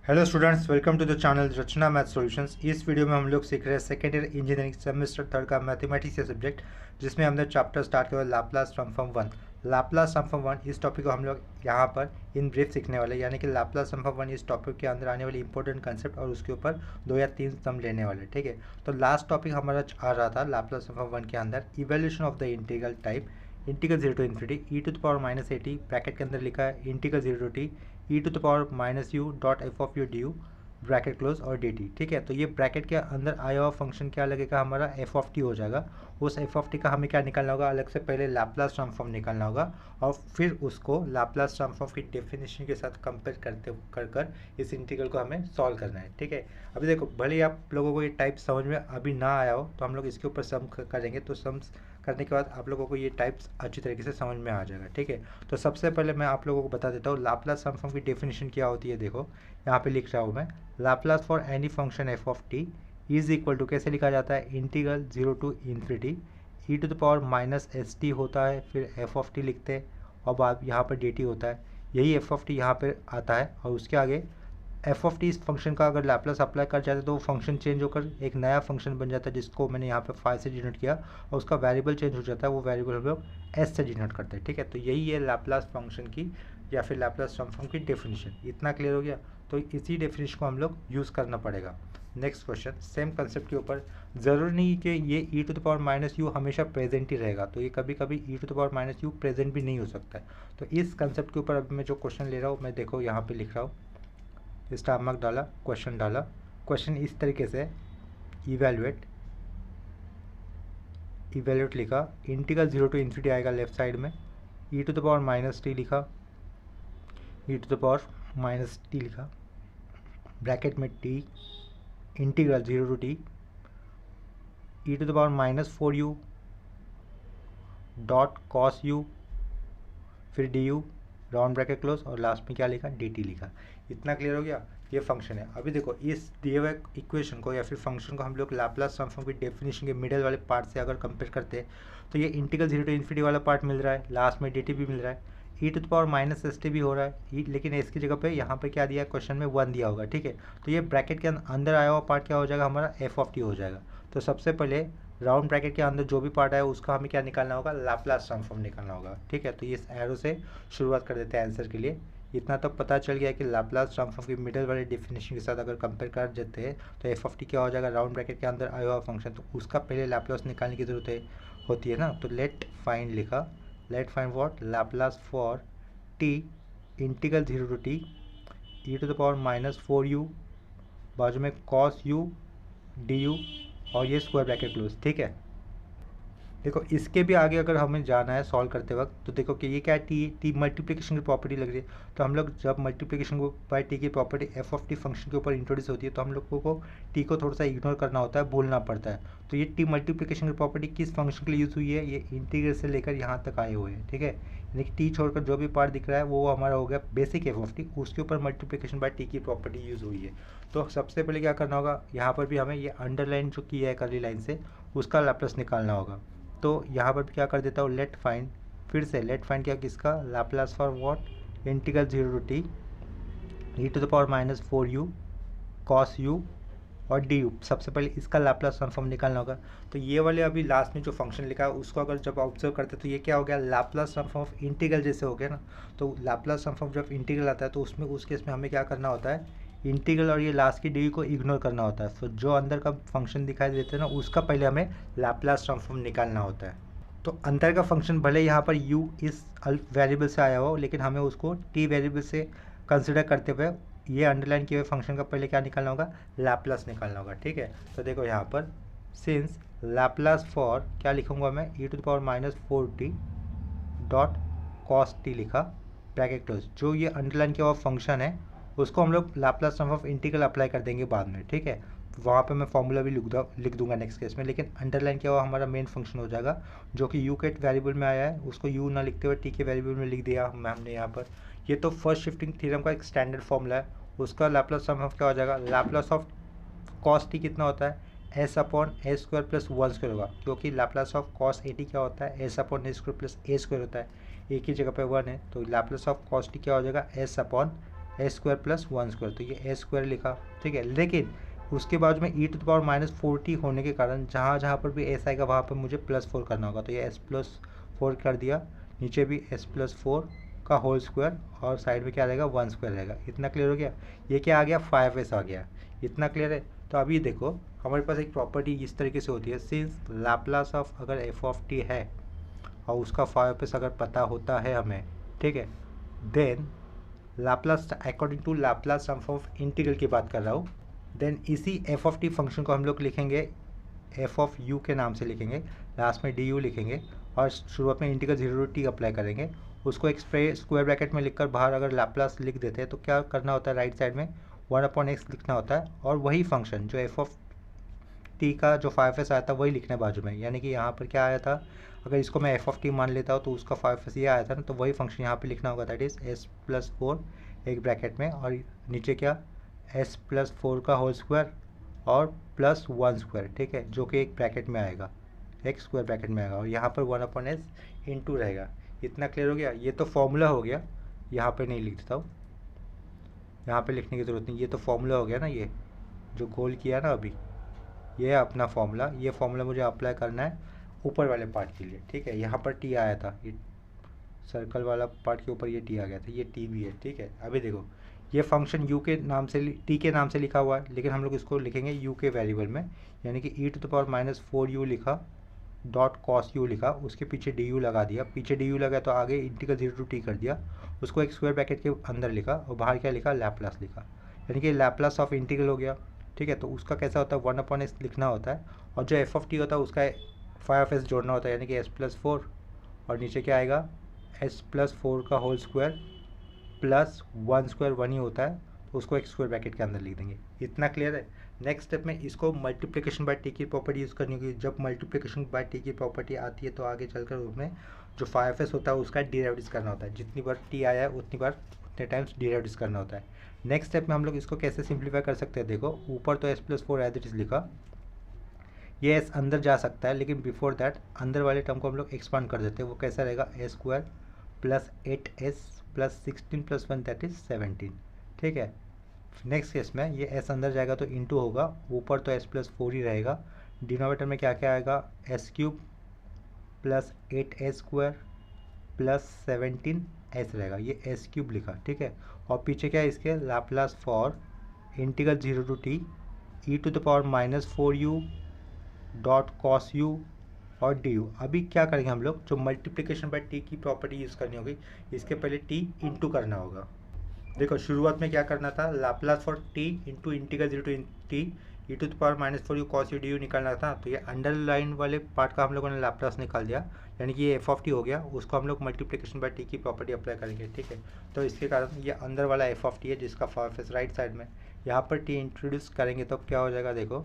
Hello students, welcome to the channel Rachna math solutions. इस video में हम लोग सीख रहे हैं second year engineering semester third का मैथमेटिक्स का सब्जेक्ट, जिसमें हमने चैप्टर स्टार्ट किया Laplace transform one. Laplace transform one इस टॉपिक को हम लोग यहाँ पर इन ब्रीफ सीखने वाले, यानी कि लाप्लास ट्रांसफॉर्म वन इस टॉपिक के अंदर आने वाली इंपॉर्टेंट कंसेप्ट और उसके ऊपर 2 या 3 सम लेने वाले। ठीक है, तो लास्ट टॉपिक हमारा आ रहा था लाप्लास ट्रांसफॉर्म वन के अंदर evolution of the integral type, integral 0 to infinity e to the power minus a t, bracket के अंदर लिखा है integral 0 to t e to the power minus u dot f of u d u bracket close और d t. ठीक है, तो ये bracket के अंदर आया हुआ फंक्शन क्या लगेगा, हमारा एफ ऑफ टी हो जाएगा। उस एफ ऑफ टी का हमें क्या निकालना होगा, अलग से पहले लाप्लास ट्रांसफॉर्म निकालना होगा और फिर उसको लाप्लास ट्रांसफॉर्म की डेफिनेशन के साथ कंपेयर करते कर इस इंटीग्रल को हमें सॉल्व करना है। ठीक है, अभी देखो, भले ही आप लोगों को ये टाइप समझ में अभी ना आया हो तो हम लोग इसके ऊपर सम करेंगे, तो सम करने के बाद आप लोगों को ये टाइप्स अच्छी तरीके से समझ में आ जाएगा। ठीक है, तो सबसे पहले मैं आप लोगों को बता देता हूँ लाप्लास ट्रांसफॉर्म की डेफिनेशन क्या होती है। देखो यहाँ पे लिख रहा हूँ मैं, Laplace for any function f of t is equal to, कैसे लिखा जाता है, integral 0 to infinity e to the power minus s t होता है, फिर एफ ऑफ टी लिखते हैं और बाद यहाँ पर डी टी होता है, यही एफ ऑफ टी यहाँ पर आता है और उसके आगे एफ ऑफ टी इस फंक्शन का अगर लैप्लास अप्लाई कर जाता है तो वो फंक्शन चेंज होकर एक नया फंक्शन बन जाता है, जिसको मैंने यहाँ पे फाइव से डिनोट किया और उसका वेरिएबल चेंज हो जाता है, वो वेरिएबल हम लोग एस से डिनोट करते हैं। ठीक है, तो यही है लैप्लास फंक्शन की या फिर लैप्लास ट्रांसफॉर्म की डेफिनेशन। इतना क्लियर हो गया, तो इसी डेफिनेशन को हम लोग यूज़ करना पड़ेगा। नेक्स्ट क्वेश्चन सेम कंसेप्ट के ऊपर, ज़रूरी नहीं कि ये e to the power minus u हमेशा प्रेजेंट ही रहेगा, तो ये कभी कभी e to the power minus u present भी नहीं हो सकता है। तो इस कंसेप्ट के ऊपर अभी मैं जो क्वेश्चन ले रहा हूँ, मैं देखो यहाँ पे लिख रहा हूँ, स्टार मार्क डाला, क्वेश्चन डाला। क्वेश्चन इस तरीके से, इवेलुएट लिखा, इंटीग्रल 0 टू इन्फिनिटी आएगा लेफ्ट साइड में, e to the power minus t लिखा, e to the power minus t लिखा, ब्रैकेट में t, integral 0 to t e to the power minus 4u dot cos u, फिर d u round bracket close और last में क्या लिखा, D T लिखा। इतना क्लियर हो गया, ये फंक्शन है। अभी देखो, इस दिए हुए इक्वेशन को या फिर फंक्शन को हम लोग लाप्लास ट्रांसफॉर्म की डेफिनेशन के मिडल वाले पार्ट से अगर कंपेयर करते हैं तो ये इंटीग्रल 0 टू इन्फिनिटी वाला पार्ट मिल रहा है, लास्ट में डी टी भी मिल रहा है, e to the power minus s t भी हो रहा है, लेकिन इसकी जगह पे यहाँ पे क्या दिया है, क्वेश्चन में 1 दिया होगा। ठीक है, तो ये ब्रैकेट के अंदर आया हुआ पार्ट क्या हो जाएगा, हमारा एफ ऑफ टी हो जाएगा। तो सबसे पहले राउंड ब्रैकेट के अंदर जो भी पार्ट है उसका हमें क्या निकालना होगा, लाप्लास ट्रांसफॉर्म निकालना होगा। ठीक है, तो इस एरो से शुरुआत कर देते हैं आंसर के लिए। इतना तो पता चल गया कि लाप्लास ट्रांसफॉर्म की मिडल वाले डेफिनेशन के साथ अगर कंपेयर कर देते हैं तो एफ ऑफ टी क्या हो जाएगा, राउंड ब्रैकेट के अंदर आया हुआ फंक्शन, तो उसका पहले लाप्लास निकालने की जरूरत होती है ना। तो लेट फाइंड लिखा, let find what, Laplace for t integral 0 to t e to the power minus 4u, बाजू में कॉस यू डी यू और ये स्क्वायर ब्रैकेट क्लोज। ठीक है, देखो इसके भी आगे अगर हमें जाना है सॉल्व करते वक्त, तो देखो कि ये क्या है, टी मल्टीप्लिकेशन की प्रॉपर्टी लग रही है। तो हम लोग जब मल्टीप्लिकेशन को बाय टी की property F of T function के ऊपर इंट्रोड्यूस होती है तो हम लोगों को टी को थोड़ा सा इग्नोर करना होता है, भूलना पड़ता है। तो ये टी मल्टीप्लिकेशन की प्रॉपर्टी किस फंक्शन के लिए यूज़ हुई है, ये इंटीग्रल से लेकर यहाँ तक आए हुए हैं। ठीक है, यानी कि टी छोड़कर जो भी पार्ट दिख रहा है वो हमारा हो गया बेसिक एफ ऑफ टी, उसके ऊपर मल्टीप्लिकेशन बाय टी की प्रॉपर्टी यूज़ हुई है। तो सबसे पहले क्या करना होगा, यहाँ पर भी हमें ये अंडरलाइन जो किया है करली लाइन से उसका लाप्लास निकालना होगा। तो यहाँ पर भी क्या कर देता हूँ, लेट फाइंड, फिर से लेट फाइंड क्या, किसका, Laplace for what, integral 0 to t e to the power minus 4u cos u और डी यू। सबसे पहले इसका लाप्लास ट्रांसफॉर्म निकालना होगा। तो ये वाले अभी लास्ट में जो फंक्शन लिखा है उसको अगर जब ऑब्जर्व करते हैं तो ये क्या हो गया, लाप्लास ट्रांसफॉर्म ऑफ इंटीग्रल जैसे हो गया ना। तो लाप्लास ट्रांसफॉर्म जब इंटीग्रल आता है तो उसमें उस केस में हमें क्या करना होता है, इंटीग्रल और ये लास्ट की डी को इग्नोर करना होता है। तो जो अंदर का फंक्शन दिखाई देते हैं ना उसका पहले हमें लाप्लास ट्रांसफॉर्म निकालना होता है। तो अंदर का फंक्शन भले यहाँ पर u इस वेरिएबल से आया हो, लेकिन हमें उसको t वेरिएबल से कंसिडर करते हुए ये अंडरलाइन किए हुए फंक्शन का पहले क्या निकालना होगा, लाप्लास निकालना होगा। ठीक है, तो देखो यहाँ पर सिंस लाप्लास फॉर क्या लिखूँगा मैं, e to the power minus 4t dot cos t लिखा, ब्रैकेट क्लोज। जो ये अंडरलाइन किया हुआ फंक्शन है उसको हम लोग Laplace transform of integral apply कर देंगे बाद में। ठीक है, वहाँ पे मैं फॉर्मूला भी लिख दूंगा नेक्स्ट केस में, लेकिन अंडरलाइन किया हुआ हमारा मेन फंक्शन हो जाएगा जो कि यू के वेरिएबल में आया है, उसको यू ना लिखते हुए टी के वेरिएबल में लिख दिया हमने यहाँ पर। ये तो फर्स्ट शिफ्टिंग थ्योरम का एक स्टैंडर्ड फॉर्मूला है, उसका लाप्लास ट्रांसफॉर्म क्या हो जाएगा, लाप्लास ऑफ कॉस टी कितना होता है, एस अपॉन ए स्क्वायर प्लस 1 स्क्वायर होगा, क्योंकि Laplace of cos A T क्या होता है, एस अपॉन ए स्क्वायर प्लस ए स्क्वायर होता है, एक ही जगह पे 1 है। तो लाप्लास ऑफ कॉस टी क्या हो जाएगा, S upon S square plus 1 square, तो ये एस स्क्वायर लिखा, ठीक है। लेकिन उसके बाद में e टू द पावर -40 होने के कारण जहाँ जहाँ पर भी एस आएगा वहाँ पर मुझे +4 करना होगा, तो ये एस प्लस 4 कर दिया, नीचे भी एस प्लस 4 का होल स्क्वायर और साइड में क्या रहेगा 1 स्क्वायर रहेगा। इतना क्लियर हो गया। ये क्या आ गया 5s आ गया। इतना क्लियर है। तो अभी देखो हमारे पास एक प्रॉपर्टी इस तरीके से होती है, सिंस लैप्लास ऑफ अगर एफ ऑफ टी है और उसका 5s अगर पता होता है हमें, ठीक है, then Laplace according to Laplace transform of integral की बात कर रहा हूँ, देन इसी एफ ऑफ टी फंक्शन को हम लोग लिखेंगे एफ ऑफ यू के नाम से लिखेंगे, लास्ट में डी यू लिखेंगे और शुरुआत में इंटीग्रल 0 टू टी अप्लाई करेंगे। उसको एक स्क्वायर ब्रैकेट में लिखकर बाहर अगर लाप्लास लिख देते हैं तो क्या करना होता है, राइट साइड में 1/x लिखना होता है और वही फंक्शन जो एफ ऑफ टी का जो 5s आया था वही लिखना है बाजू में। यानी कि यहाँ पर क्या आया था, अगर इसको मैं एफ ऑफ टी मान लेता हूँ तो उसका 5s ये आया था ना, तो वही फंक्शन यहाँ पे लिखना होगा, दैट इज़ s प्लस 4 एक ब्रैकेट में और नीचे क्या s प्लस 4 का होल स्क्वायर और प्लस 1 स्क्वायर, ठीक है, जो कि एक ब्रैकेट में आएगा, एक स्क्वायर ब्रैकेट में आएगा और यहाँ पर 1/s इंटू रहेगा। इतना क्लियर हो गया। ये तो फॉर्मूला हो गया, यहाँ पे नहीं लिख देता हूँ, यहाँ पे लिखने की ज़रूरत नहीं, ये तो फॉर्मूला हो गया ना, ये जो गोल किया ना अभी, ये है अपना फॉर्मूला। ये फॉर्मूला मुझे अप्लाई करना है ऊपर वाले पार्ट के लिए, ठीक है। यहाँ पर टी आया था, ये सर्कल वाला पार्ट के ऊपर ये टी आ गया था, ये टी भी है, ठीक है। अभी देखो ये फंक्शन यू के नाम से टी के नाम से लिखा हुआ है, लेकिन हम लोग इसको लिखेंगे यू के वेरिएबल में, यानी कि e to the power -4u लिखा डॉट कॉस यू लिखा, उसके पीछे डी यू लगा दिया, पीछे डी यू लगा तो आगे इंटीग्रल 0 टू टी कर दिया, उसको एक स्क्वायर ब्रैकेट के अंदर लिखा और बाहर क्या लिखा लैप्लास लिखा, यानी कि लैप्लास ऑफ इंटीग्रल हो गया, ठीक है। तो उसका कैसा होता है 1/s लिखना होता है और जो एफ ऑफ टी होता है उसका 5s जोड़ना होता है, यानी कि s प्लस 4 और नीचे क्या आएगा s प्लस 4 का होल स्क्वायर प्लस 1 स्क्वायर 1 ही होता है, तो उसको एक स्क्वायर ब्रैकेट के अंदर लिख देंगे। इतना क्लियर है। नेक्स्ट स्टेप में इसको मल्टीप्लिकेशन बाय टी की प्रॉपर्टी यूज़ करनी होगी। जब मल्टीप्लिकेशन बाय टी की प्रॉपर्टी आती है तो आगे चलकर उसमें जो 5s होता है उसका डेरिवेटिव करना होता है, जितनी बार टी आया है उतनी बार उतने टाइम्स डेरिवेटिव करना होता है। नेक्स्ट स्टेप में हम लोग इसको कैसे सिंप्लीफाई कर सकते हैं, देखो ऊपर तो s plus 4 as it is लिखा, ये s अंदर जा सकता है, लेकिन बिफोर दैट अंदर वाले टर्म को हम लोग एक्सपांड कर देते हैं। वो कैसा रहेगा s square plus 8s plus 16 plus 1 that is 17, ठीक है। नेक्स्ट केस में ये s अंदर जाएगा तो इंटू होगा, ऊपर तो s प्लस 4 ही रहेगा, डिनोमिनेटर में क्या क्या आएगा s cube plus 8s square plus 17s रहेगा, ये s क्यूब लिखा, ठीक है। और पीछे क्या है इसके Laplace for integral 0 to t e to the power -4u dot cos u और डी यू। अभी क्या करेंगे हम लोग, जो मल्टीप्लिकेशन बाय टी की प्रॉपर्टी यूज़ करनी होगी, इसके पहले टी इंटू करना होगा। देखो शुरुआत में क्या करना था, Laplace for t into integral 0 to t e to the power -4u cos u du निकालना था, तो ये अंडरलाइन वाले पार्ट का हम लोगों ने लाप्लास निकाल दिया, यानी कि ये एफ ऑफ टी हो गया। उसको हम लोग मल्टीप्लिकेशन बाय टी की प्रॉपर्टी अप्लाई करेंगे, ठीक है। तो इसके कारण ये अंदर वाला एफ ऑफ टी है जिसका 5s राइट साइड में, यहाँ पर टी इंट्रोड्यूस करेंगे तो क्या हो जाएगा, देखो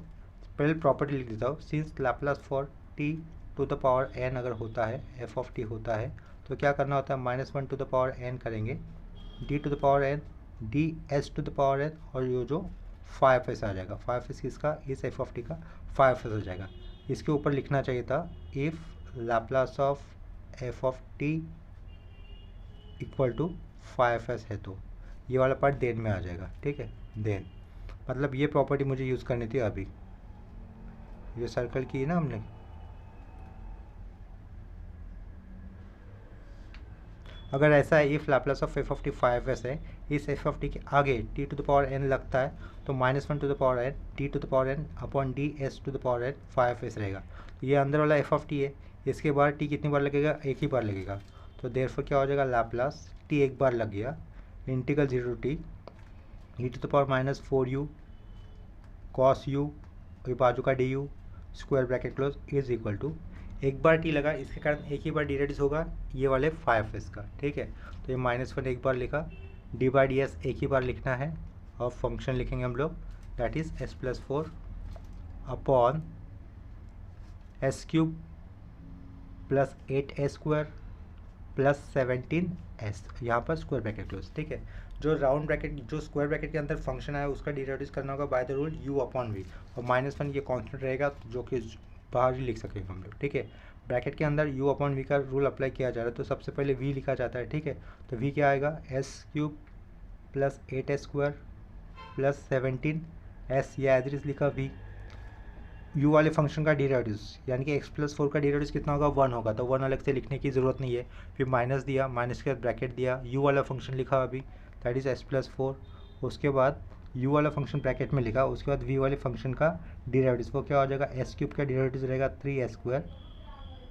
पहले प्रॉपर्टी लिख देता हूँ, since Laplace for t to the power n अगर होता है, एफ ऑफ टी होता है, तो क्या करना होता है -1 टू द पावर n करेंगे, d to the power n, d s to the power n, और ये जो 5s आ जाएगा, 5s किसका, इस एफ ऑफ टी का 5s हो जाएगा। इसके ऊपर लिखना चाहिए था if Laplace of f of t equal to 5s है, तो ये वाला पार्ट देन में आ जाएगा, ठीक है। देन मतलब ये प्रॉपर्टी मुझे यूज़ करनी थी, अभी ये सर्कल की है ना हमने, अगर ऐसा है if Laplace of f of t 5s है, इस एफ ऑफ टी के आगे t to the power n लगता है, तो -1 to the power n t to the power n upon d s to the power n 5s रहेगा। तो ये अंदर वाला एफ ऑफ टी है, इसके बाद टी कितनी बार लगेगा, एक ही बार लगेगा, तो देयरफॉर क्या हो जाएगा, लैप्लास टी एक बार लग गया, integral 0 to t e to the power -4u cos u, ये बाजू का d u square bracket close is equal to, एक बार टी लगा, इसके कारण एक ही बार डेरिवेटिव होगा ये वाले 5s का, ठीक है। तो ये -1 एक बार लिखा, डी बाई डी एस एक ही बार लिखना है और फंक्शन लिखेंगे हम लोग, that is s plus 4 upon s cube plus 8s square plus 17s, यहाँ पर स्क्वायर ब्रैकेट क्लोज, ठीक है। जो राउंड ब्रैकेट, जो स्क्वायर ब्रैकेट के अंदर फंक्शन आया उसका डेरिवेटिव करना होगा by the rule u upon v, और -1 ये कांस्टेंट रहेगा जो कि बाहर ही लिख सकेंगे हम लोग, ठीक है। ब्रैकेट के अंदर u अपॉन वी का रूल अप्लाई किया जा रहा है, तो सबसे पहले v लिखा जाता है, ठीक है। तो v क्या आएगा, s cube plus 8s² plus 17s, ये एज लिखा v। u वाले फंक्शन का डेरिवेटिव यानी कि x+4 का डेरिवेटिव कितना होगा 1 होगा, तो 1 अलग से लिखने की ज़रूरत नहीं है। फिर माइनस दिया, माइनस के बाद ब्रैकेट दिया, u वाला फंक्शन लिखा अभी दैट इज़ s+4। उसके बाद u वाला फंक्शन ब्रैकेट में लिखा, उसके बाद v वाले फंक्शन का डेरिवेटिव वो क्या हो जाएगा, s³ का डेरिवेटिव रहेगा 3s²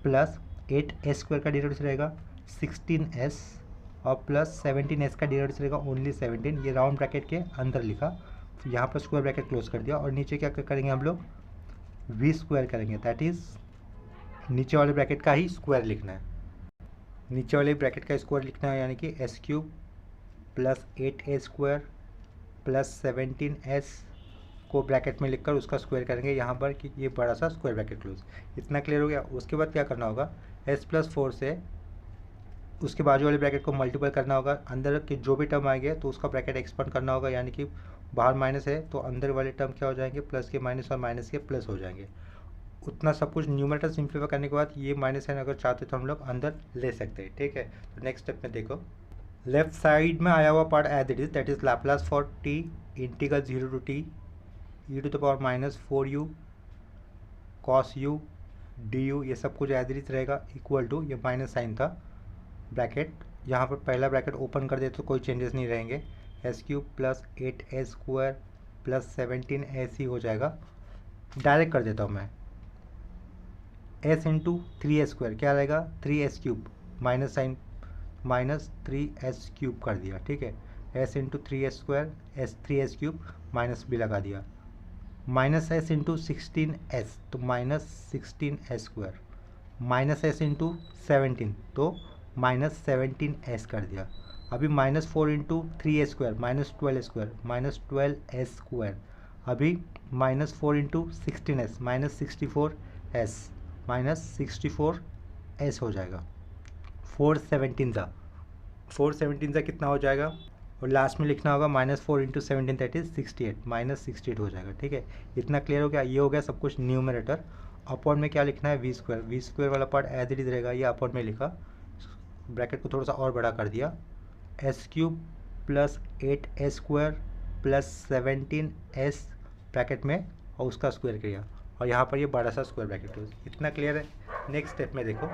प्लस 8s² का डेरिवेटिव रहेगा 16s और प्लस 17s का डेरिवेटिव रहेगा ओनली 17। ये राउंड ब्रैकेट के अंदर लिखा, यहाँ पर स्क्वायर ब्रैकेट क्लोज कर दिया और नीचे क्या करेंगे हम लोग v² करेंगे, दैट इज़ नीचे वाले ब्रैकेट का ही स्क्वायर लिखना है। नीचे वाले ब्रैकेट का स्क्वायर लिखना है यानी कि s³ plus 8a² plus 17s को ब्रैकेट में लिखकर उसका स्क्वायर करेंगे यहाँ पर कि ये बड़ा सा स्क्वायर ब्रैकेट क्लोज। इतना क्लियर हो गया। उसके बाद क्या करना होगा, s+4 से उसके बाजू वाले ब्रैकेट को मल्टीपल करना होगा, अंदर के जो भी टर्म आएंगे तो उसका ब्रैकेट एक्सपांड करना होगा, यानी कि बाहर माइनस है तो अंदर वाले टर्म क्या हो जाएंगे, प्लस के माइनस और माइनस के प्लस हो जाएंगे। उतना सब कुछ न्यूमरेटर सिंप्लीफाई करने के बाद ये माइनस साइन अगर चाहते तो हम लोग अंदर ले सकते हैं, ठीक है। तो नेक्स्ट स्टेप में देखो, लेफ्ट साइड में आया हुआ part as it is, that is Laplace for t integral 0 to t e⁻⁴u cos u du, ये सब कुछ एज इट इज रहेगा, इक्वल टू ये माइनस साइन था, ब्रैकेट यहाँ पर पहला ब्रैकेट ओपन कर दे तो कोई चेंजेस नहीं रहेंगे, s³ plus 8s² plus 17s ही हो जाएगा। डायरेक्ट कर देता हूँ मैं, s इंटू 3s² क्या रहेगा 3s³ minus sign minus 3s³ कर दिया, ठीक है। s into 3s² s3s³ minus भी लगा दिया, माइनस s इंटू 16s तो minus 16s² minus s into 17 तो माइनस 17s कर दिया। अभी -4 into 3s² minus 12s² minus 12s², अभी -4 into 16s minus 64s minus 64s हो जाएगा। 417 कितना हो जाएगा, और लास्ट में लिखना होगा -4 इंटू 17 दैट इज 68 माइनस 68 हो जाएगा, ठीक है। इतना क्लियर हो गया। ये हो गया सब कुछ न्यूमरेटर। अपॉन में क्या लिखना है v² वाला पार्ट एज इट इज रहेगा, ये अपॉन में लिखा, ब्रैकेट को थोड़ा सा और बड़ा कर दिया, s³ plus 8s² plus 17s bracket में और उसका स्क्वायर किया और यहाँ पर ये बड़ा सा स्क्वायर ब्रैकेट हो। इतना क्लियर है। नेक्स्ट स्टेप में देखो,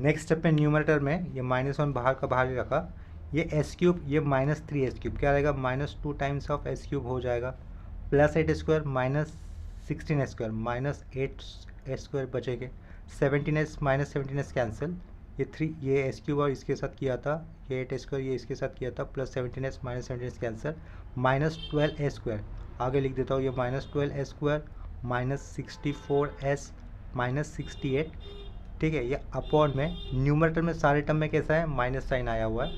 नेक्स्ट स्टेप में न्यूमरेटर में ये -1 बाहर का बाहर ही रखा, ये s³ ये -3s³ क्या रहेगा -2 टाइम्स ऑफ s³ हो जाएगा, plus 8s² minus 16s² minus 8s² बचेंगे, 17s माइनस 17s कैंसिल, ये 3 ये s³ और इसके साथ किया था, ये 8s² ये इसके साथ किया था, plus 17s minus 17s cancel, minus 12s² आगे लिख देता हूँ, ये -12s² माइनस 64s माइनस 68, ठीक है। ये अपॉन में न्यूमरेटर में सारे टर्म में कैसा है माइनस साइन आया हुआ है,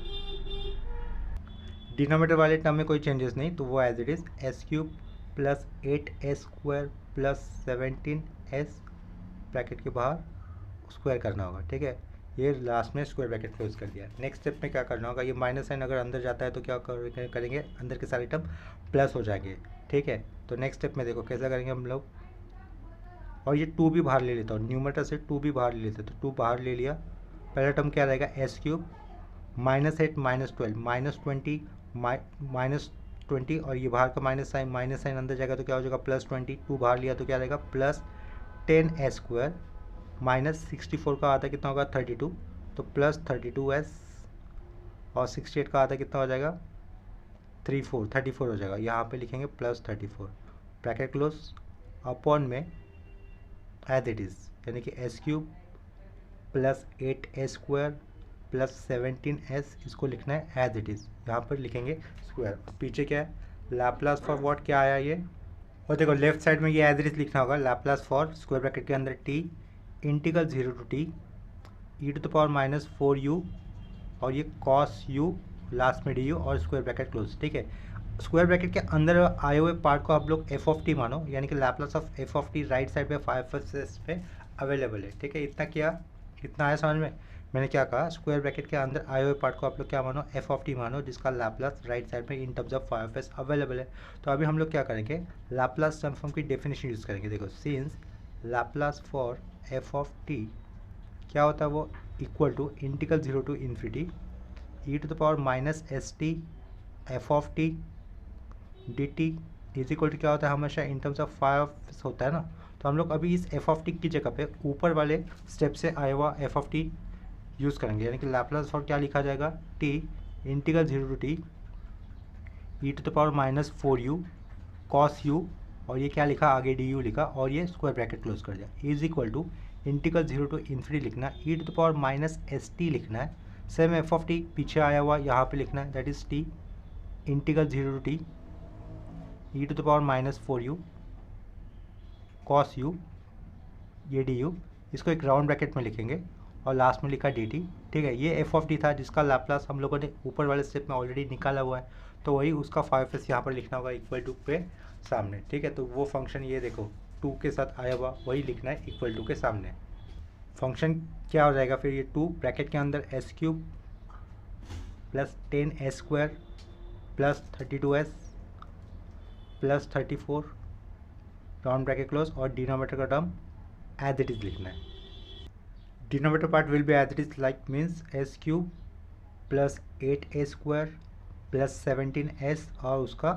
डिनोमिनेटर वाले टर्म में कोई चेंजेस नहीं, तो वो as it is s³ plus 8s² plus 17s bracket के बाहर स्क्वायर करना होगा, ठीक है। ये लास्ट में स्क्वायर ब्रैकेट क्लोज कर दिया। नेक्स्ट स्टेप में क्या करना होगा, ये माइनस साइन अगर अंदर जाता है तो क्या करेंगे, अंदर के सारे टर्म प्लस हो जाएंगे, ठीक है। तो नेक्स्ट स्टेप में देखो कैसा करेंगे हम लोग, और ये 2 भी बाहर ले लेता हूँ, न्यूमरेटर से 2 भी बाहर ले लेते, तो 2 बाहर ले लिया। पहला टर्म क्या रहेगा s³ -8 माइनस 12 माइनस 20 और ये बाहर का माइनस साइन अंदर जाएगा तो क्या हो जाएगा +20, 2 बाहर लिया तो क्या रहेगा प्लस 10s² माइनस 64 का आधा कितना होगा 32, तो प्लस 32s और 68 का आधा कितना हो जाएगा 34 हो जाएगा, यहाँ पे लिखेंगे प्लस 34 ब्रैकेट क्लोज, अपॉन में एज इट इज़ यानी कि s³ plus 8s² plus 17s इसको लिखना है एज इट इज़, यहाँ पर लिखेंगे स्क्वायर। पीछे क्या है लैपलास फॉर व्हाट क्या आया ये, और देखो लेफ्ट साइड में ये एज इट इज़ लिखना होगा, लैपलास फॉर स्क्वायर ब्रैकेट के अंदर t integral 0 to t e⁻⁴u और ये cos u लास्ट में du और स्क्वायर ब्रैकेट क्लोज, ठीक है। स्क्वायर ब्रैकेट के अंदर आए हुए पार्ट को आप लोग f मानो, यानी कि Laplace of f right side पे 5s पे अवेलेबल है, ठीक है। इतना आया समझ में। मैंने क्या कहा, स्क्वायर ब्रैकेट के अंदर आए हुए पार्ट को आप लोग क्या मानो f मानो, जिसका लैपलास राइट साइड में in terms of 5s available है। तो अभी हम लोग क्या करेंगे, लैपलास ट्रांसफॉर्म की डेफिनेशन यूज़ करेंगे। देखो सिंस लैपलास फॉर f क्या होता है वो equal to integral 0 to ∞ e⁻⁻st f of t d t is equal to क्या होता है, हमेशा इन टर्म्स ऑफ फाइव होता है ना। तो हम लोग अभी इस एफ ऑफ टी की जगह पे ऊपर वाले स्टेप से आया हुआ एफ ऑफ टी यूज़ करेंगे, यानी कि लैपलास फॉर क्या लिखा जाएगा, t integral 0 to t e to the power minus 4u cos u, और ये क्या लिखा आगे डी यू लिखा, और ये स्क्वायर ब्रैकेट क्लोज कर दिया, is equal to integral 0 to infinity लिखना है, e to the power minus s t लिखना है, सेम एफ ऑफ टी पीछे आया हुआ यहाँ पे लिखना है, that is t integral 0 to t e to the power minus 4u cos u, ये डी यू, इसको एक राउंड ब्रैकेट में लिखेंगे और लास्ट में लिखा डी टी। ठीक है, ये एफ ऑफ टी था जिसका लैपलास हम लोगों ने ऊपर वाले स्टेप में ऑलरेडी निकाला हुआ है, तो वही उसका 5s यहाँ पर लिखना होगा इक्वल टू पे सामने। ठीक है, तो वो फंक्शन ये देखो 2 के साथ आया हुआ वही लिखना है इक्वल टू के सामने। फंक्शन क्या हो जाएगा फिर, ये 2 ब्रैकेट के अंदर s cube plus 10s square plus 32s plus 34 round bracket close, और डिनोमिनेटर का टर्म एज इट इज लिखना है। Denominator part will be as it is like means s cube plus 8a square plus 17s और उसका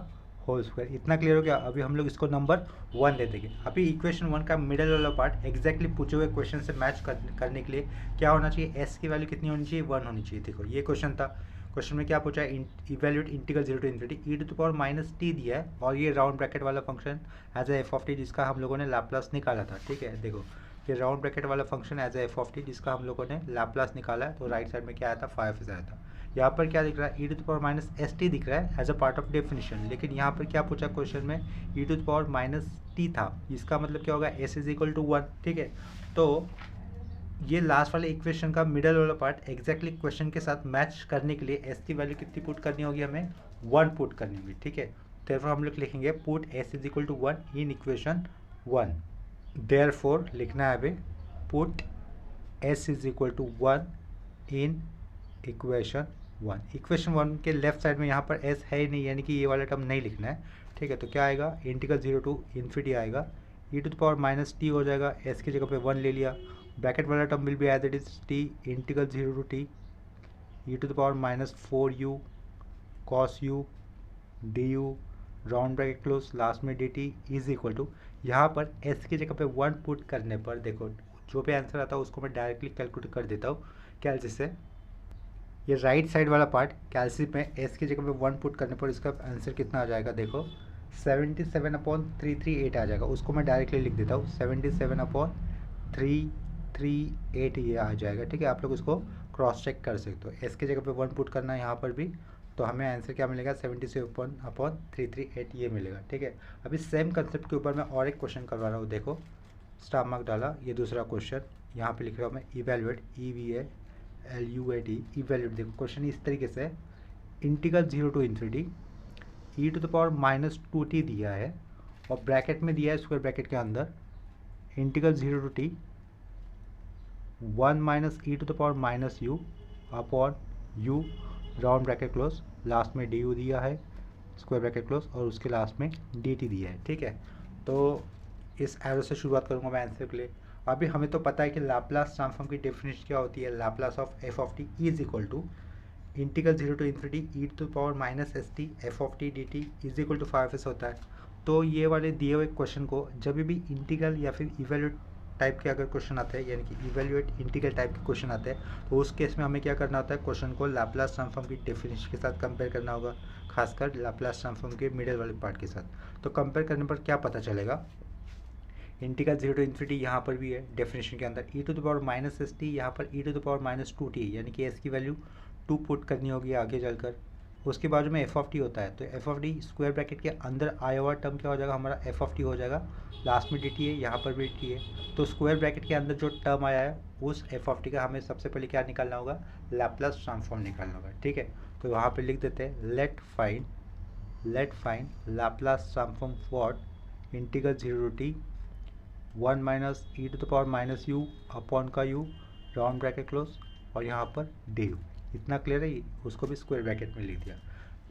whole square. इतना clear हो गया। अभी हम लोग इसको नंबर 1 दे देंगे। अभी इक्वेशन 1 का मिडल वाला पार्ट एग्जैक्टली पूछे हुए क्वेश्चन से मैच करने के लिए क्या होना चाहिए, s की वैल्यू कितनी होनी चाहिए, 1 होनी चाहिए। देखो ये क्वेश्चन था, क्वेश्चन में क्या पूछा है, evaluate integral 0 to infinity e to the power minus t दिया है, और ये राउंड ब्रैकेट वाला function as a f of t जिसका हम लोगों ने लैपलास निकाला था। ठीक है, देखो ये राउंड ब्रैकेट वाला function as a f of t जिसका हम लोगों ने लैपलास निकाला है, तो राइट साइड में क्या आया था 5 आया था। यहाँ पर क्या दिख रहा है, e to the power minus s t दिख रहा है as a part of definition, लेकिन यहाँ पर क्या पूछा क्वेश्चन में, e to the power minus t था, इसका मतलब क्या होगा एस इज इक्वल टू 1। ठीक है, तो ये लास्ट वाले इक्वेशन का मिडल वाला पार्ट एग्जैक्टली क्वेश्चन के साथ मैच करने के लिए एस की वैल्यू कितनी पुट करनी होगी, हमें 1 पुट करनी होगी। ठीक है, देयरफॉर हम लोग लिखेंगे put s is equal to 1 in equation 1। Therefore लिखना है अभी put s is equal to 1 in equation 1। Equation 1 के लेफ्ट साइड में यहाँ पर एस है ही नहीं, यानी कि ये वाला टर्म नहीं लिखना है। ठीक है, तो क्या आएगा, इंटीग्रल 0 टू इन्फिनिटी आएगा, e to the power minus t हो जाएगा, एस की जगह पे 1 ले लिया, ब्रैकेट वाला term will be as it is t integral 0 to t e to the power minus 4u cos u d u round bracket close, last में d t is equal to, यहाँ पर S की जगह पे 1 put करने पर देखो जो भी आंसर आता है उसको मैं डायरेक्टली कैलकुलेट कर देता हूँ कैलसी से। ये राइट साइड वाला पार्ट कैलसी में एस की जगह पे 1 पुट करने पर इसका आंसर कितना आ जाएगा, देखो 77/338 आ जाएगा। उसको मैं डायरेक्टली लिख देता हूँ 77/338 ये आ जाएगा। ठीक है, आप लोग इसको क्रॉस चेक कर सकते हो। एस की जगह पे 1 पुट करना है यहाँ पर भी, तो हमें आंसर क्या मिलेगा 77/338 ये मिलेगा। ठीक है, अभी सेम कंसेप्ट के ऊपर मैं और एक क्वेश्चन करवा रहा हूँ। देखो स्टार मार्क डाला, ये दूसरा क्वेश्चन यहाँ पे लिख रहा हूँ मैं, इवैल्यूएट EVALUAT इवैल्यूएट। देखो क्वेश्चन इस तरीके से, integral 0 to infinity e to the power minus 2t दिया है, और ब्रैकेट में दिया है स्क्वायर ब्रैकेट के अंदर integral 0 to t 1 minus e to the power minus u upon u round bracket close, last में डी यू दिया है स्क्वायर ब्रैकेट क्लोज, और उसके लास्ट में डी टी दिया है। ठीक है, तो इस एरो से शुरुआत करूँगा मैं आंसर के लिए। अभी हमें तो पता है कि लाप्लास ट्रांसफॉर्म की डेफिनेशन क्या होती है, Laplace of f of t is equal to integral 0 to infinity e to power minus s t f of t d t is equal to 5s होता है। तो ये वाले दिए हुए क्वेश्चन को जब भी इंटीग्रल या फिर इवैल्यूएट टाइप के अगर क्वेश्चन आते हैं, यानी कि इवैल्यूएट इंटीग्रल टाइप के क्वेश्चन आते हैं, तो उस केस में हमें क्या करना होता है, क्वेश्चन को लाप्लास ट्रांसफॉर्म की डेफिनेशन के साथ कंपेयर करना होगा, खासकर लाप्लास ट्रांसफॉर्म के मिडिल वाले पार्ट के साथ। तो कंपेयर करने पर क्या पता चलेगा, इंटीग्रल 0 टू इन्फिनिटी यहाँ पर भी है डेफिनेशन के अंदर, e to the power minus s t, यहाँ पर e to the power minus 2t, यानी कि एस की वैल्यू 2 पुट करनी होगी आगे चलकर। उसके बाजू में एफ ऑफ टी होता है, तो F of T square bracket के अंदर आया हुआ टर्म क्या हो जाएगा, हमारा एफ ऑफ टी हो जाएगा, लास्ट में डी टी है, यहाँ पर भी टी है। तो स्क्वायर ब्रैकेट के अंदर जो टर्म आया है उस एफ ऑफ टी का हमें सबसे पहले क्या निकालना होगा, लैप्लास ट्रांसफॉर्म निकालना होगा। ठीक है, तो वहाँ पर लिख देते हैं let find Laplace transform for integral 0 to t 1 minus e to the power minus u upon का यू राउंड ब्रैकेट क्लोज, और यहाँ पर डी यू। इतना क्लियर है, उसको भी स्क्वायर ब्रैकेट में लिख दिया।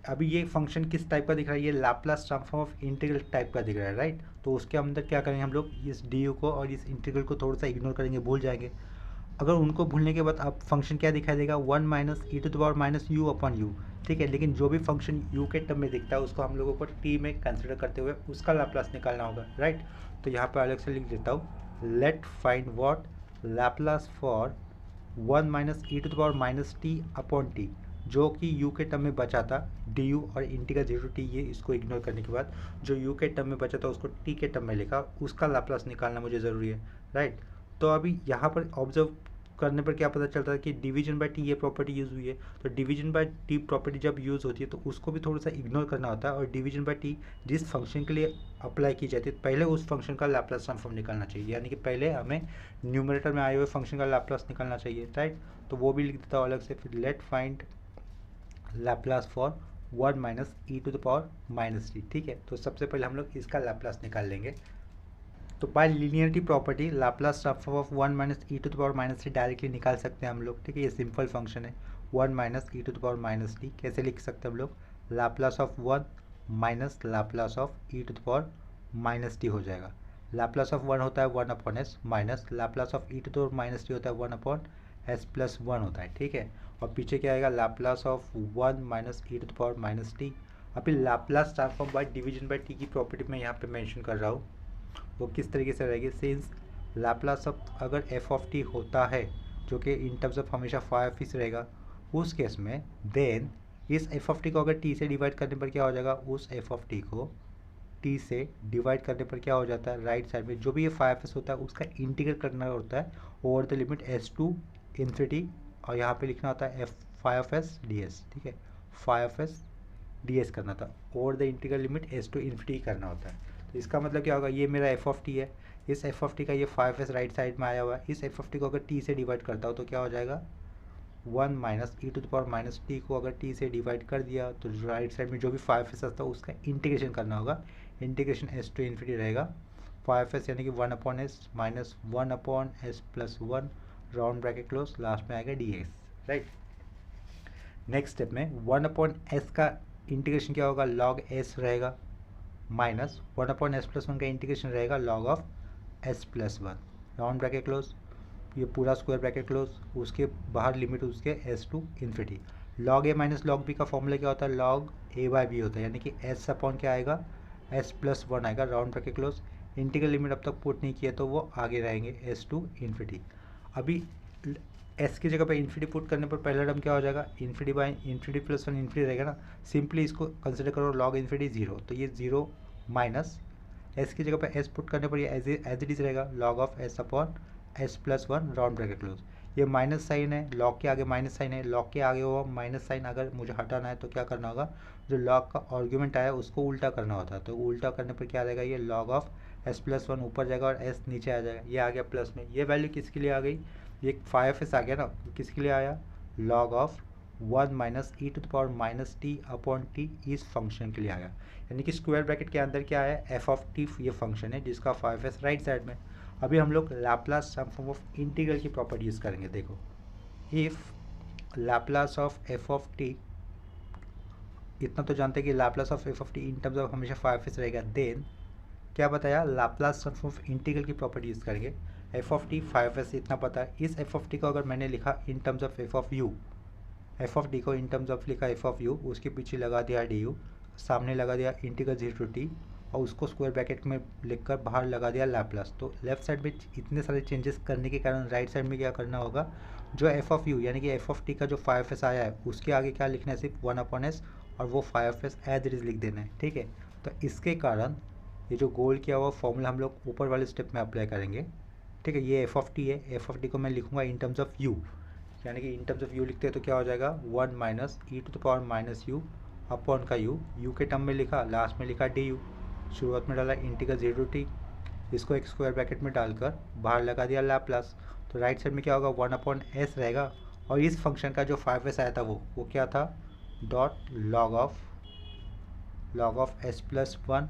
अभी ये फंक्शन किस टाइप का दिख रहा है, ये Laplace transform of integral type का दिख रहा है, राइट। तो उसके अंदर क्या करेंगे हम लोग, इस डी यू को और इस इंटीग्रल को थोड़ा सा इग्नोर करेंगे, भूल जाएंगे। अगर उनको भूलने के बाद अब फंक्शन क्या दिखाई देगा, 1 minus e to the power minus u upon u, ठीक है। लेकिन जो भी फंक्शन यू के टर्म में दिखता है उसको हम लोगों को टी में कंसिडर करते हुए उसका लाप्लास निकालना होगा, राइट। तो यहाँ पर अलग से लिख देता हूँ, let find what Laplace for 1 minus e to the power minus t upon t, जो कि यू के टर्म में बचा था डी यू और इंटीग्रल जीरो टी, ये इसको इग्नोर करने के बाद जो यू के टर्म में बचा था उसको टी के टर्म में लिखा, उसका लाप्लास निकालना मुझे ज़रूरी है, राइट। तो अभी यहाँ पर ऑब्जर्व करने पर क्या पता चलता है कि डिवीजन बाय टी ये प्रॉपर्टी यूज़ हुई है। तो डिवीजन बाय टी प्रॉपर्टी जब यूज़ होती है तो उसको भी थोड़ा सा इग्नोर करना होता है, और डिवीजन बाय टी जिस फंक्शन के लिए अप्लाई की जाती है पहले उस फंक्शन का लाप्लास ट्रांसफॉर्म निकालना चाहिए, यानी कि पहले हमें न्यूमरेटर में आए हुए फंक्शन का लाप्लास निकालना चाहिए, राइट। तो वो भी लिख देता हूँ अलग से, फिर let find Laplace for 1 minus e to the power minus t, ठीक है। तो सबसे पहले हम लोग इसका लाप्लास निकाल लेंगे। तो by linearity property Laplace transform of 1 minus e to the power minus t directly निकाल सकते हैं हम लोग, ठीक है। ये सिंपल फंक्शन है 1 minus e to the power minus t, कैसे लिख सकते हैं हम लोग, Laplace of 1 minus Laplace of e to the power minus t हो जाएगा। लाप्लास ऑफ 1 होता है 1 upon s, minus Laplace of e to the power minus t होता है 1 अपॉन एस प्लस 1 होता है, ठीक है। और पीछे क्या आएगा, Laplace of 1 minus e to the power minus t. अभी Laplace transform by division by t की प्रॉपर्टी मैं यहाँ पे मेंशन कर रहा हूँ, वो किस तरीके से रहेगी, सिंस लाप्लास ऑफ अगर एफ ऑफ टी होता है जो कि इन टर्म्स ऑफ हमेशा फाइव फीस रहेगा, उस केस में देन इस एफ ऑफ टी को अगर टी से डिवाइड करने पर क्या हो जाएगा, उस एफ ऑफ टी को टी से डिवाइड करने पर क्या हो जाता है, राइट साइड में जो भी ये फाइव एस होता है उसका इंटीग्रेट करना होता है over the limit s to infinity, और यहाँ पे लिखना होता है f five s d s, ठीक है। फाइव एस डी एस करना था, over the integral limit s to infinity करना होता है। तो इसका मतलब क्या होगा, ये मेरा एफ ऑफ टी है, इस एफ ऑफ टी का ये 5s राइट साइड में आया हुआ है, इस एफ ऑफ टी को अगर टी से डिवाइड करता हो तो क्या हो जाएगा, 1 minus e to the power minus t को अगर टी से डिवाइड कर दिया तो राइट साइड में जो भी 5s आता है उसका इंटीग्रेशन करना होगा, इंटीग्रेशन एस टू इन्फिनिटी रहेगा 5s यानी कि 1 upon s minus 1 upon s plus 1 round bracket close, last में आएगा d x, right. Next step में 1 अपॉन एस का इंटीग्रेशन क्या होगा, लॉग एस रहेगा, माइनस 1 अपॉन एस प्लस 1 का इंटीग्रेशन रहेगा log of s plus 1, round bracket close, ये पूरा स्क्वायर ब्रैकेट क्लोज, उसके बाहर लिमिट उसके s to infinity. Log a minus log b का फॉर्मूला क्या होता है, लॉग ए बाय बी होता है, यानी कि एस अपॉन क्या आएगा, एस प्लस 1 आएगा, round bracket close. Integral limit अब तक पुट नहीं किया तो वो आगे रहेंगे एस टू इन्फिनिटी। अभी एस की जगह पे इन्फिनिटी पुट करने पर पहला टर्म क्या हो जाएगा, infinity by infinity plus 1 infinity रहेगा ना, सिंपली इसको कंसिडर करो लॉग इन्फिनिटी 0, तो ये 0 माइनस एस की जगह पे एस पुट करने पर ये एज इट इज रहेगा log of S upon s plus 1 round bracket close. ये माइनस साइन है, लॉग के आगे माइनस साइन है, लॉग के आगे हुआ माइनस साइन अगर मुझे हटाना है तो क्या करना होगा, जो लॉग का आर्ग्यूमेंट आया उसको उल्टा करना होता है, तो उल्टा करने पर क्या रहेगा, ये लॉग ऑफ एस प्लस 1 ऊपर जाएगा और एस नीचे आ जाएगा, ये आ गया प्लस में। ये वैल्यू किसके लिए आ गई, ये 5s आ गया ना, किसके लिए आया, log of 1 minus e to the power minus t upon t इस फंक्शन के लिए आया, यानी कि स्क्वायर ब्रैकेट के अंदर क्या है, एफ ऑफ टी ये फंक्शन है जिसका 5s राइट साइड में। अभी हम लोग लाप्लास ट्रांसफॉर्म ऑफ इंटीग्रल की प्रॉपर्टी यूज़ करेंगे। देखो, if Laplace of f of T, इतना तो जानते हैं कि Laplace of f of T in terms of हमेशा 5s रहेगा, देन क्या बताया, लाप्लास ट्रांसफॉर्म ऑफ इंटीग्रल की प्रॉपर्टी यूज़ करेंगे। एफ ऑफ टी 5s इतना पता है, इस एफ ऑफ टी को अगर मैंने लिखा in terms of f of you, F of D को इन टर्म्स ऑफ लिखा एफ ऑफ यू, उसके पीछे लगा दिया डी यू, सामने लगा दिया इंटीग्रल 0 टू टी, और उसको स्क्वायर ब्रैकेट में लिखकर बाहर लगा दिया लैप्लास। तो लेफ्ट साइड में इतने सारे चेंजेस करने के कारण राइट साइड में क्या करना होगा, जो एफ ऑफ यू यानी कि एफ ऑफ टी का जो 5s आया है उसके आगे क्या लिखना है, सिर्फ 1 अपॉन एस, और वो 5s एज इट इज लिख देना है, ठीक है। तो इसके कारण ये जो गोल किया हुआ फॉर्मूला हम लोग ऊपर वाले स्टेप में अप्लाई करेंगे, ठीक है। ये एफ ऑफ टी है, एफ ऑफ टी को मैं लिखूंगा इन टर्म्स ऑफ यू, यानी कि इन टर्म्स ऑफ यू लिखते हैं तो क्या हो जाएगा, 1 minus e to the power minus u upon का यू के टर्म में लिखा, लास्ट में लिखा डी यू, शुरुआत में डाला इंटीग्रल 0 टू टी, इसको एक स्क्वायर ब्रैकेट में डालकर बाहर लगा दिया लैप्लास। तो राइट साइड में क्या होगा, 1 अपॉन एस रहेगा, और इस फंक्शन का जो 5s आया था वो क्या था, dot log of s plus 1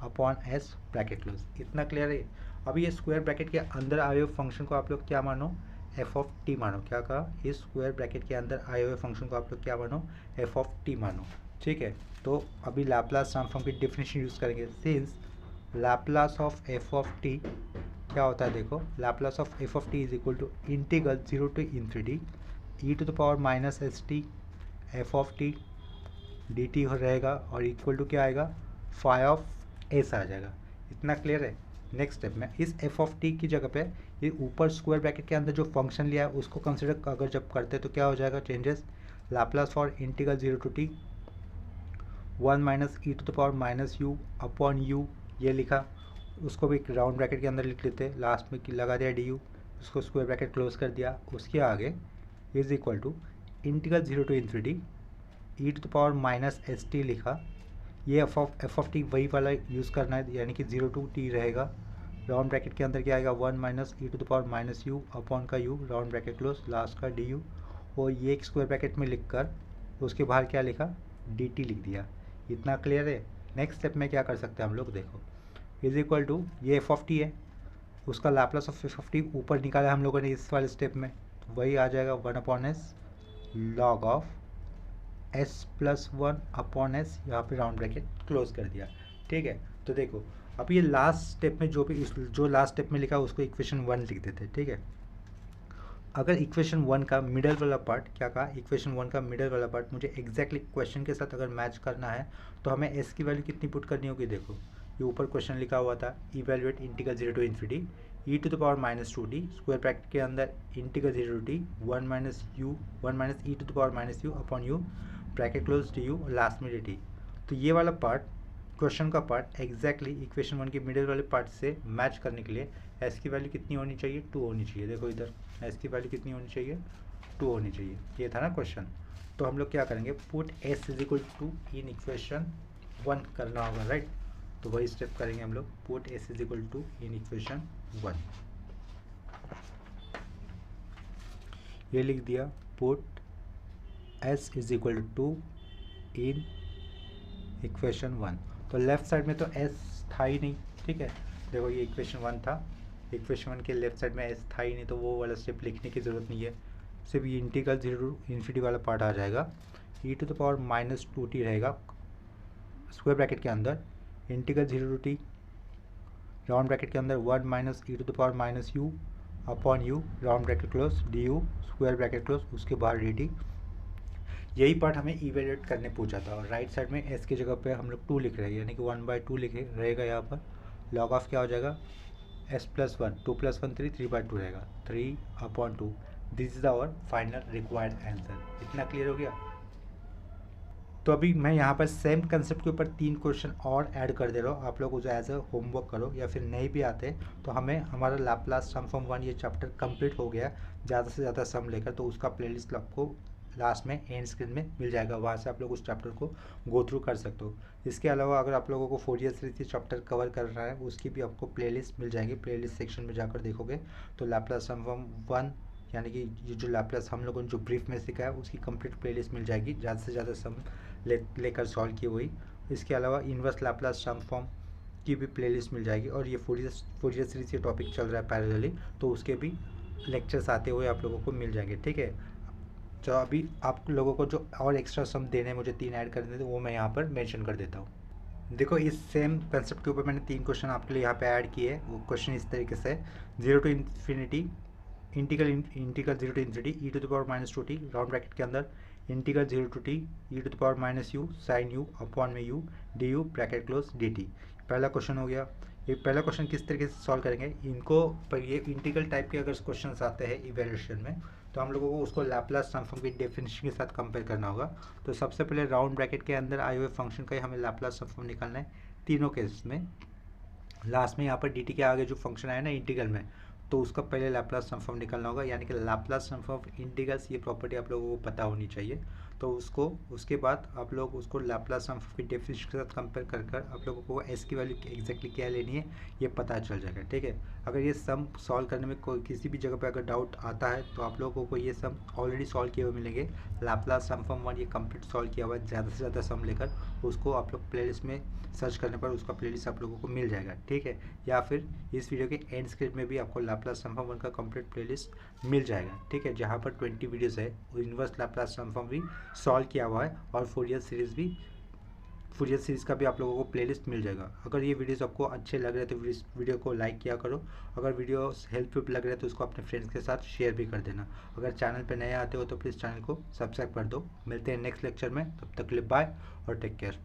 upon S bracket close. इतना क्लियर है। अभी ये स्क्वायर ब्रैकेट के अंदर आए हुए फंक्शन को आप लोग क्या मानो, एफ ऑफ टी मानो। क्या कहा, इस स्क्वायर ब्रैकेट के अंदर आए हुए फंक्शन को आप लोग क्या मानो, एफ ऑफ टी मानो, ठीक है। तो अभी लाप्लास ट्रांसफॉर्म की डेफिनेशन यूज़ करेंगे, since Laplace of f of t क्या होता है देखो, Laplace of f of t is equal to integral 0 to infinity e to the power minus s t f of t d t रहेगा और equal to क्या आएगा, phi of S आ जाएगा। इतना क्लियर है। नेक्स्ट स्टेप में इस f of T की जगह पे ये ऊपर स्क्वायर ब्रैकेट के अंदर जो फंक्शन लिया है उसको कंसिडर अगर जब करते तो क्या हो जाएगा changes, Laplace for integral 0 to t 1 minus e to the power minus u upon u, ये लिखा, उसको भी राउंड ब्रैकेट के अंदर लिख लेते, लास्ट में लगा दिया डी यू, उसको स्क्वायर ब्रैकेट क्लोज कर दिया, उसके आगे is equal to integral 0 to infinity e to the power minus s t लिखा। ये एफ ऑफ टी वही वाला यूज़ करना है, यानी कि 0 टू टी रहेगा, राउंड ब्रैकेट के अंदर क्या आएगा 1 minus e to the power minus u upon का u, round bracket close, last का डी यू, और ये एक स्क्वायर ब्रैकेट में लिख कर उसके बाहर क्या लिखा, डी टी लिख दिया। इतना क्लियर है। नेक्स्ट स्टेप में क्या कर सकते हैं हम लोग, देखो इज इक्वल टू ये एफ ऑफ टी है, उसका Laplace of f of T ऊपर निकाला हम लोगों ने इस वाले स्टेप में, तो वही आ जाएगा 1 upon S log of s plus 1 upon S, यहाँ पे राउंड ब्रैकेट क्लोज कर दिया। ठीक है, तो देखो अब ये लास्ट स्टेप में जो लास्ट स्टेप में लिखा उसको इक्वेशन 1 लिख देते हैं। ठीक है, अगर इक्वेशन 1 का मिडल वाला पार्ट, क्या कहा, इक्वेशन 1 का मिडल वाला पार्ट मुझे एग्जैक्टली क्वेश्चन के साथ अगर मैच करना है तो हमें एस की वैल्यू कितनी पुट करनी होगी। देखो ये ऊपर क्वेश्चन लिखा हुआ था, evaluate integral 0 to infinity e to the power minus 2 t, square bracket के अंदर integral 0 to t 1 minus e to the power minus u upon u, bracket close d u, last में डी टी। तो ये वाला part, question का part exactly equation 1 के middle वाले part से मैच करने के लिए एस की वैल्यू कितनी होनी चाहिए, 2 होनी चाहिए। देखो इधर एस की वैल्यू कितनी होनी चाहिए, 2 होनी चाहिए। ये था ना क्वेश्चन, तो हम लोग क्या करेंगे, put s is equal to in equation 1 करना होगा, राइट। तो वही स्टेप करेंगे हम लोग, put s is equal to in equation 1, ये लिख दिया, put s is equal to in equation 1। तो लेफ्ट साइड में तो एस था ही नहीं, ठीक है, देखो ये इक्वेशन 1 था, इक्वेशन 1 के लेफ्ट साइड में एस था ही नहीं, तो वो वाला स्टेप लिखने की ज़रूरत नहीं है, सिर्फ ये इंटीग्रल 0 टू इन्फिनिटी वाला पार्ट आ जाएगा। E to the power minus 2 t रहेगा स्क्वायर ब्रैकेट के अंदर, integral 0 to t round bracket के अंदर 1 minus e to the power minus u upon u, round bracket close, d u, square bracket close, उसके बाद d t. यही part हमें evaluate करने पूछा था, और राइट साइड में एस की जगह पे हम लोग 2 लिख रहे हैं, यानी कि 1/2 लिखे रहेगा यहाँ पर, लॉग ऑफ क्या हो जाएगा, एस प्लस 1, 2 प्लस 1 3, 3/2 रहेगा, 3/2। This is our final required answer. इतना क्लियर हो गया। तो अभी मैं यहाँ पर सेम कंसेप्ट के ऊपर 3 क्वेश्चन और ऐड कर दे रहा हूँ, आप लोग उसे एज अ होमवर्क करो, या फिर नहीं भी आते तो हमें हमारा लैप्लास सम फ्रॉम 1 ये चैप्टर कंप्लीट हो गया ज़्यादा से ज़्यादा सम लेकर, तो उसका प्लेलिस्ट आपको लास्ट में एंड स्क्रीन में मिल जाएगा, वहाँ से आप लोग उस चैप्टर को गो थ्रू कर सकते हो। इसके अलावा अगर आप लोगों को फोरियर सीरीज के चैप्टर कवर करना है उसकी भी आपको प्लेलिस्ट मिल जाएगी, प्लेलिस्ट सेक्शन में जाकर देखोगे तो लैप्लास सम फ्रॉम 1 यानी कि ये जो लैप्लास हम लोगों ने जो ब्रीफ में सीखा है उसकी कंप्लीट प्लेलिस्ट मिल जाएगी, ज़्यादा से ज़्यादा सम लेकर सॉल्व की हुई। इसके अलावा इन्वर्स लैप्लास सम फॉर्म की भी प्लेलिस्ट मिल जाएगी, और ये फोरियर सीरीज के टॉपिक चल रहा है पैरेलली, तो उसके भी लेक्चर्स आते हुए आप लोगों को मिल जाएंगे। ठीक है, तो अभी आप लोगों को जो और एक्स्ट्रा सम देने हैं मुझे 3 ऐड करने थे, वो मैं यहाँ पर मेंशन कर देता हूँ। देखो इस सेम कंसेप्ट के ऊपर मैंने 3 क्वेश्चन आपके लिए यहाँ पे ऐड किए। वो क्वेश्चन इस तरीके से, 0 to infinity integral 0 to infinity e to the power minus 2 t, round bracket के अंदर integral 0 to t e to the power minus u sine u upon में u d u, bracket close, d t. पहला question हो गया। ये पहला question किस तरीके से सॉल्व करेंगे, इनको पर ये इंटीग्रल टाइप के अगर क्वेश्चन आते हैं इवेल्यूएशन में तो हम लोगों को उसको लैप्लास ट्रांसफॉर्म की डेफिनेशन के साथ कंपेयर करना होगा। तो सबसे पहले राउंड ब्रैकेट के अंदर आए हुए फंक्शन का ही हमें लैप्लास ट्रांसफॉर्म निकालना है तीनों केस में। लास्ट में यहाँ पर डी टी के आगे जो फंक्शन आया ना इंटीग्रल में, तो उसका पहले लैप्लास ट्रांसफॉर्म निकालना होगा, यानी कि लैप्लास ट्रांसफॉर्म इंटीग्रल्स ये प्रॉपर्टी आप लोगों को पता होनी चाहिए। तो उसके बाद आप लोग उसको लैप्लास ट्रांसफॉर्म की डेफिनेशन के साथ कंपेयर कर आप लोगों को एस की वैल्यू एग्जैक्टली क्या लेनी है ये पता चल जाएगा। ठीक है, अगर ये सम सॉल्व करने में कोई किसी भी जगह पे अगर डाउट आता है तो आप लोगों को ये सम ऑलरेडी सॉल्व किए हुए मिलेंगे। लैप्लास ट्रांसफॉर्म 1 ये कंप्लीट सॉल्व किया हुआ है, ज़्यादा से ज़्यादा सम लेकर उसको आप लोग प्लेलिस्ट में सर्च करने पर उसका प्लेलिस्ट आप लोगों को मिल जाएगा। ठीक है, या फिर इस वीडियो के एंड स्क्रीन में भी आपको लैप्लास ट्रांसफॉर्म 1 का कंप्लीट प्लेलिस्ट मिल जाएगा। ठीक है, जहाँ पर 20 वीडियोस है, इन्वर्स लैप्लास ट्रांसफॉर्म भी सॉल्व किया हुआ है और फोरियर सीरीज भी फूरियर सीरीज़ का भी आप लोगों को प्लेलिस्ट मिल जाएगा। अगर ये वीडियोस आपको अच्छे लग रहे हैं तो इस वीडियो को लाइक किया करो। अगर वीडियो हेल्पफुल लग रहा है तो उसको अपने फ्रेंड्स के साथ शेयर भी कर देना। अगर चैनल पे नए आते हो तो प्लीज़ चैनल को सब्सक्राइब कर दो। मिलते हैं नेक्स्ट लेक्चर में, तब तक के लिए बाय और टेक केयर।